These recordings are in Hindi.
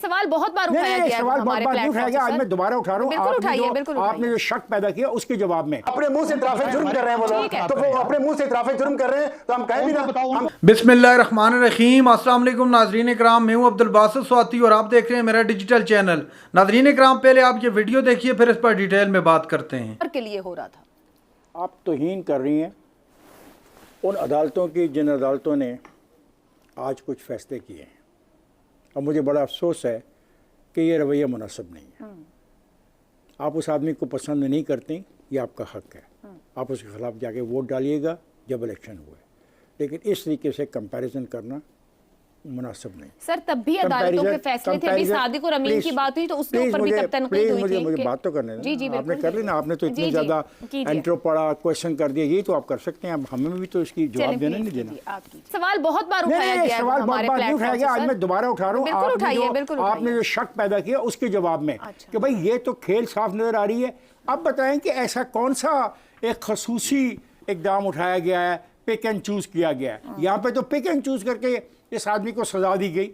सवाल बहुत बार उठाया गया है सवाल बहुत बार उठाया गया, आज मैं दोबारा उठा रहा हूँ। आपने जो शक पैदा किया उसके जवाब में अपने मुंह से इतराफ़े जुर्म कर रहे हैं वो लोग, तो वो अपने मुंह से इतराफ़े जुर्म कर रहे हैं तो हम कहें भी ना। बिस्मिल्लाहिर्रहमानिर्रहीम, अस्सलाम वालेकुम नाज़रीन इकराम, मैं हूं अब्दुल बासित स्वाति और आप देख रहे हैं मेरा डिजिटल चैनल। नाज़रीन इकराम, पहले आप ये वीडियो देखिए, फिर इस पर डिटेल में बात करते हैं। के लिए हो रहा था। आप तौहीन कर रही हैं उन अदालतों की जिन अदालतों ने आज कुछ फैसले किए हैं, और मुझे बड़ा अफसोस है कि ये रवैया मुनासिब नहीं है। आप उस आदमी को पसंद नहीं करती, ये आपका हक है, आप उसके खिलाफ जाके वोट डालिएगा जब इलेक्शन हुए, लेकिन इस तरीके से कंपैरिजन करना मुनासिब नहीं। सर तब भी अदालतों के फैसले थे, अभी सादिक और अमीन की बात हुई तो उसके ऊपर भी तब तनकीद हुई थी। मुझे बात तो करने दें। जी आपने कर ली ना, आपने तो इतनी ज्यादा इंट्रो पढ़ा, क्वेश्चन कर दिया, यही तो आप कर सकते हैं, अब हमें भी तो इसकी जवाब देना नहीं देना। सवाल बहुत बार उठाया गया, सवाल बहुत बार उठाया गया, आज मैं दोबारा उठा रहा हूँ। आपने जो शक पैदा किया उसके जवाब में कि भाई ये तो खेल साफ नजर आ रही है। अब बताएं कि ऐसा कौन सा एक खसूसी इकदाम उठाया गया है, पिक एंड चूज किया गया है। यहाँ पे तो पिक एंड चूज करके इस आदमी को सजा दी गई,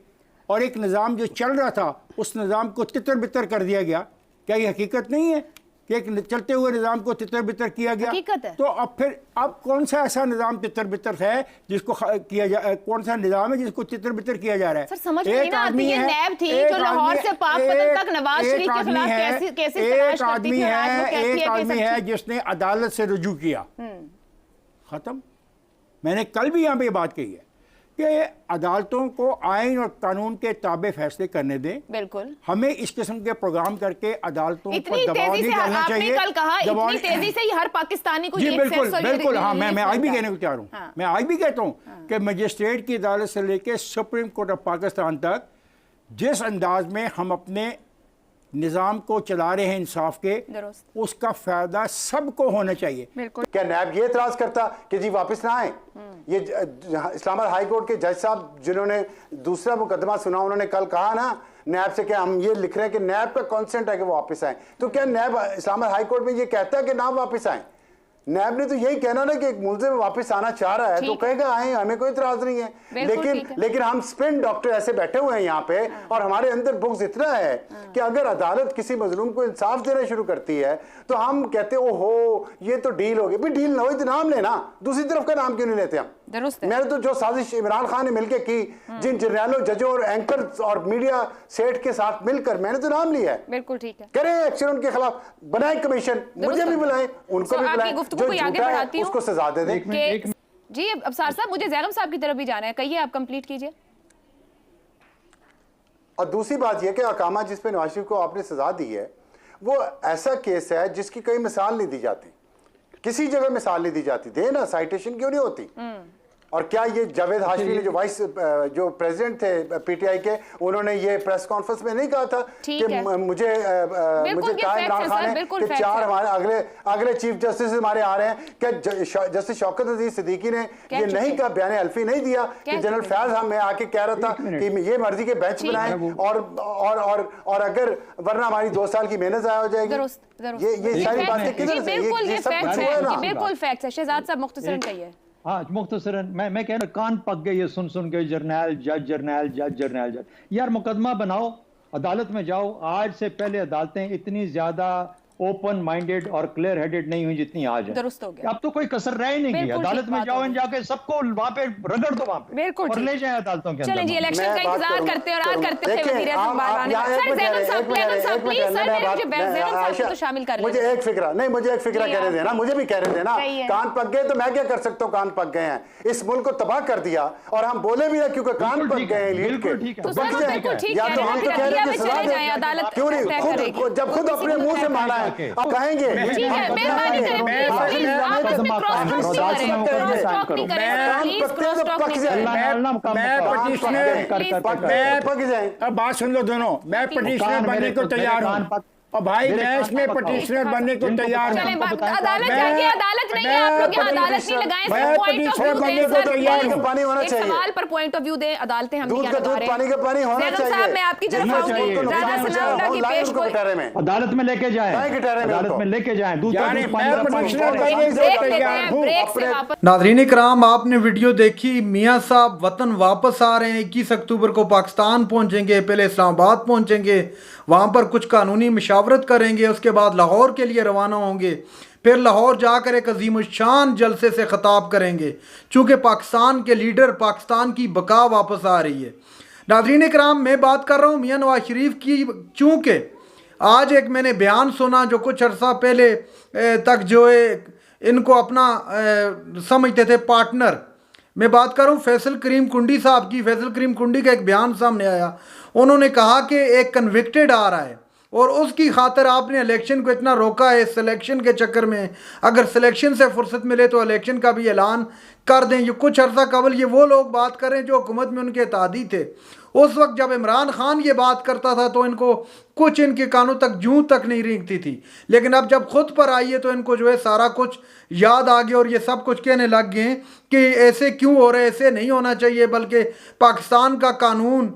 और एक निज़ाम जो चल रहा था उस निज़ाम को तितर बितर कर दिया गया। क्या ये हकीकत नहीं है कि एक चलते हुए निज़ाम को तितर बितर किया गया? हकीकत है। तो अब फिर अब कौन सा ऐसा निज़ाम तितर बितर है जिसको किया जा, कौन सा निज़ाम है जिसको तितर बितर किया जा रहा है? सर समझ में नहीं आती, ये नैब थी जो लाहौर से पाकपतन तक नवाज शरीफ के खिलाफ कैसे तलाश करती थी, एक आदमी है जिसने अदालत से रुजू किया, खत्म। मैंने कल भी यहाँ पे बात कही है कि अदालतों को आइन और कानून के ताबे फैसले करने दें। बिल्कुल, हमें इस किस्म के प्रोग्राम करके अदालतों पर दबाव नहीं डालना चाहिए। कल कहा इतनी तेजी से ही हर पाकिस्तानी को जी बिल्कुल हाँ, मैं आज भी कहने को तैयार हूँ। मैं आज भी कहता हूँ कि मजिस्ट्रेट की अदालत से लेकर सुप्रीम कोर्ट ऑफ पाकिस्तान तक जिस अंदाज में हम अपने निज़ाम को चला रहे हैं इंसाफ के, उसका फायदा सबको होना चाहिए। क्या नैब ये एतराज करता कि जी वापस ना आए? ये इस्लामाबाद हाई कोर्ट के जज साहब जिन्होंने दूसरा मुकदमा सुना, उन्होंने कल कहा ना नैब से कि हम ये लिख रहे हैं कि नैब का कॉन्सेंट है कि वो वापस आए। तो क्या नैब इस्लामाबाद हाई कोर्ट में ये कहता है कि ना वापस आए? नैब ने तो यही कहना ना कि एक मुलजिम वापस आना चाह रहा है तो कहेगा आए, हमें कोई इतराज नहीं है। लेकिन हम स्पिन डॉक्टर ऐसे बैठे हुए हैं यहाँ पे, और हमारे अंदर बुग्ज इतना है कि अगर अदालत किसी मजलूम को इंसाफ देना शुरू करती है तो हम कहते हैं ओहो ये तो डील हो गई। भाई डील ना हो तो नाम लेना, दूसरी तरफ का नाम क्यों नहीं लेते हम? मैंने तो जो साजिश इमरान खान ने मिलकर की, जिन जर्नलों, जजों और एंकर्स और मीडिया सेट के साथ मिलकर, मैंने तो नाम लिया है। बिल्कुल ठीक है, करें एक्शन उनके खिलाफ, बनाए कमीशन, मुझे भी बुलाएं, उनको भी बुलाएं, जो झूठा है उसको सजा दे दें। जी अबसार साहब, मुझे जैनब साहब की तरफ भी जाना है, कहिए, आप कंप्लीट कीजिए। और दूसरी बात यह कि अकामा जिस पे नवाज शरीफ को आपने सजा दी है वो ऐसा केस है जिसकी कहीं मिसाल नहीं दी जाती, किसी जगह मिसाल नहीं दी जाती। दे ना, साइटेशन क्यों नहीं होती? और क्या ये जावेद हाशमी ने जो प्रेसिडेंट थे पीटीआई के, उन्होंने ये प्रेस कॉन्फ्रेंस में नहीं कहा था कि मुझे कहा इमरान खान ने कि 4 हमारे अगले चीफ जस्टिस हमारे आ रहे हैं? क्या जस्टिस शौकत अजीज सिद्दीकी ने ये नहीं कहा, बयान हल्फी नहीं दिया कि जनरल फैज हमें आके कह रहा था कि ये मर्जी के बेंच बनाएं और अगर वरना हमारी 2 साल की मेहनत ज़ाया हो जाएगी। ये सारी बातें किधर से? ये सब कुछ हुआ ना, बिल्कुल फैक्ट है। शहजाद साहब मुख्तसरन कहिए। हाँ मुख्तसरन, मैं कह रहा, कान पक गए ये सुन के जर्नैल जज। यार मुकदमा बनाओ, अदालत में जाओ। आज से पहले अदालतें इतनी ज्यादा ओपन माइंडेड और क्लियर हेडेड नहीं हुई जितनी आज है। दुरुस्त हो गया, अब तो कोई कसर रह ही नहीं गई। अदालत में जाओ, जाके सबको वहां पे रगड़ दो वहां पे, बिल्कुल, और ले जाए अदालतों के अंदर। चलें जी, इलेक्शन का इंतजार करते और आज करते थे वजीर आज़म बारवानी। सर जैनब साहब, प्लीज सर मुझे जैनब साहब को शामिल कर लें। मुझे एक फिक्रा कहने देना, मुझे भी कहने देना। कान पक गए तो मैं क्या कर सकता हूँ? कान पक गए हैं, इस मुल्क को तबाह कर दिया, और हम बोले भी ना क्योंकि कान पक गए हैं लीड के, तो बच जाएंगे। या तो हम तो कह रहे हैं कि सजा दें, अदालत क्यों नहीं? जब खुद अपने मुंह से माना है, अब कहेंगे ठीक है, मेहरबानी करें प्लीज, आप इसमें क्रॉस टॉक नहीं करें। अब बात सुन लो दोनों, मैं पिटीशनर बनने को तैयार हूँ, और भाई मैं इसमें पटिशनर बनने को तैयार चलें, हूँ। अदालत जाइए, अदालत नहीं है, आप लोग यहाँ अदालत नहीं लगाएं, मैं पॉइंट ऑफ पटिशनर व्यू बनने दें को सर, तैयार प्लीज। हूँ। पानी होना एक चाहिए। सवाल पर पॉइंट ऑफ व्यू दें, अदालतें हम दूध नहीं का लगा दूध, रहे। पानी का पानी होना ज़ैनब चाहिए। साहब, मैं आपकी तरफ जितना आऊंगी, चाहिए उनको ज़्यादा नुकसान सनाउल्लाह की लाए पेश उनको गोई। कटहरे में। अदालत में लेके जाएं, लाए कटहरे में अदालत उनको। में लेके जाएं, दूध का यानी दूध, पानी मैं का पानी। पटिशनर बनने को ब्रेक लेते तैयार हैं, हूँ। ब्रेक से वापस। नाज़रीन इकराम, आपने वीडियो देखी, मियाँ साहब वतन वापस आ रहे हैं, 21 अक्टूबर को पाकिस्तान पहुंचेंगे, पहले इस्लामाबाद पहुंचेंगे, वहां पर कुछ कानूनी मशावरत करेंगे, उसके बाद लाहौर के लिए रवाना होंगे, फिर लाहौर जाकर एक अजीमुशान जलसे से खिताब करेंगे, चूँकि पाकिस्तान के लीडर, पाकिस्तान की बका वापस आ रही है। नाज़रीन इकराम, मैं बात कर रहा हूँ मियाँ नवाज शरीफ की, चूँकि आज एक मैंने बयान सुना जो कुछ अर्सा पहले तक जो है इनको अपना समझते थे पार्टनर। मैं बात कर रहा हूँ फैसल करीम कुंडी साहब की। फैसल करीम कुंडी का एक बयान सामने आया, उन्होंने कहा कि एक कन्विक्टेड आ रहा है और उसकी खातिर आपने इलेक्शन को इतना रोका है, सिलेक्शन के चक्कर में अगर सिलेक्शन से फुर्सत मिले तो इलेक्शन का भी ऐलान कर दें। ये कुछ अर्सा कबल ये वो लोग बात कर रहे हैं जो हुकूमत में उनके तादी थे। उस वक्त जब इमरान खान ये बात करता था तो इनको कुछ इनके कानों तक जूं तक नहीं रेंगती थी, लेकिन अब जब खुद पर आई है तो इनको जो है सारा कुछ याद आ गया और ये सब कुछ कहने लग गए हैं कि ऐसे क्यों हो रहा है, ऐसे नहीं होना चाहिए, बल्कि पाकिस्तान का कानून,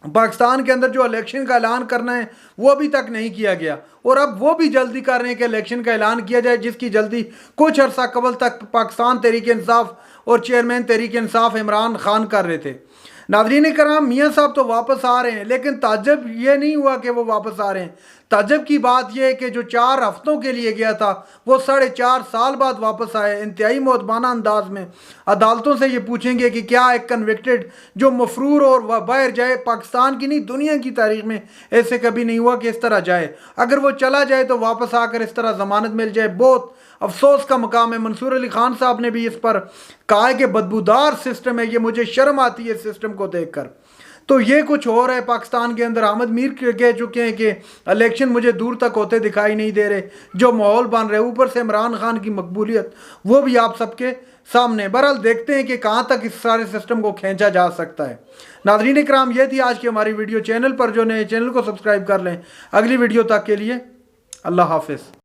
पाकिस्तान के अंदर जो इलेक्शन का ऐलान करना है वो अभी तक नहीं किया गया और अब वो भी जल्दी कर रहे हैं कि इलेक्शन का ऐलान किया जाए, जिसकी जल्दी कुछ अर्सा कबल तक पाकिस्तान तहरीक इंसाफ और चेयरमैन तहरीक इंसाफ इमरान खान कर रहे थे। नाज़रीन कराम, मियाँ साहब तो वापस आ रहे हैं, लेकिन ताज्जुब ये नहीं हुआ कि वो वापस आ रहे हैं। ताज्जुब की बात यह है कि जो 4 हफ्तों के लिए गया था वो 4.5 साल बाद वापस आए, इंतहाई मुअद्दबाना अंदाज में। अदालतों से ये पूछेंगे कि क्या एक कन्विक्टेड जो मफरूर और बाहर जाए, पाकिस्तान की नहीं दुनिया की तारीख में ऐसे कभी नहीं हुआ कि इस तरह जाए, अगर वो चला जाए तो वापस आकर इस तरह ज़मानत मिल जाए, बहुत अफसोस का मकाम है। मंसूर अली खान साहब ने भी इस पर कहा है कि बदबूदार सिस्टम है ये, मुझे शर्म आती है इस सिस्टम को देखकर। तो ये कुछ हो रहा है पाकिस्तान के अंदर। अहमद मीर कह चुके हैं कि इलेक्शन मुझे दूर तक होते दिखाई नहीं दे रहे, जो माहौल बन रहे, ऊपर से इमरान खान की मकबूलियत वो भी आप सबके सामने। बहरहाल देखते हैं कि कहाँ तक इस सारे सिस्टम को खींचा जा सकता है। नाज़रीन इकराम, ये थी आज की हमारी वीडियो। चैनल पर जो नए चैनल को सब्सक्राइब कर लें। अगली वीडियो तक के लिए अल्लाह हाफिज़।